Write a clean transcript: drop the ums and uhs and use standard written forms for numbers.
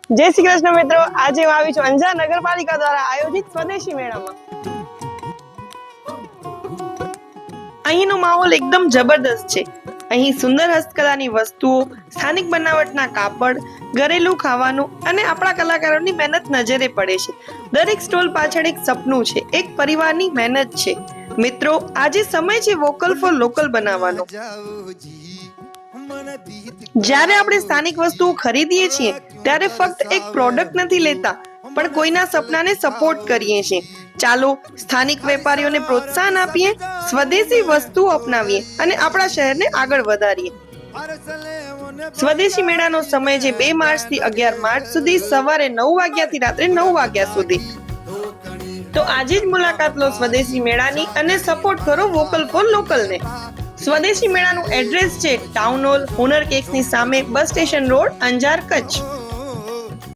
જય શ્રી કૃષ્ણ મિત્રો, આજે હું આવી છું અંજાર નગરપાલિકા દ્વારા આયોજિત સ્વદેશી મેળામાં। અહીંનો માહોલ એકદમ જબરદસ્ત છે। અહીં સુંદર હસ્તકલાની વસ્તુઓ, સ્થાનિક બનાવટના કાપડ, ઘરેલું ખાવાનું અને આપણા કલાકારોની મહેનત નજરે પડે છે। દરેક સ્ટોલ પાછળ એક સપનું છે, એક પરિવારની મહેનત છે। મિત્રો, આજે સમય છે વોકલ ફોર લોકલ બનાવવાનો। જ્યારે આપણે સ્થાનિક વસ્તુઓ ખરીદીએ છીએ ત્યારે ફક્ત એક પ્રોડક્ટ નથી લેતા, પણ કોઈના સપનાને સપોર્ટ કરીએ છીએ। ચાલો સ્થાનિક વેપારીઓને પ્રોત્સાહન આપીએ, સ્વદેશી વસ્તુઓ અપનાવીએ અને આપણા શહેરને આગળ વધારીએ। સ્વદેશી મેળાનો સમય છે 2 માર્ચથી 11 માર્ચ સુધી, સવારે 9 વાગ્યાથી રાત્રે 9 વાગ્યા સુધી। તો આજે જ મુલાકાત લો સ્વદેશી મેળાની અને સપોર્ટ કરો વોકલ ફોર લોકલને। સ્વદેશી મેળાનું એડ્રેસ છે ટાઉન હોલ, હુનર કેક્સની સામે, bus station road, Anjar, Kutch.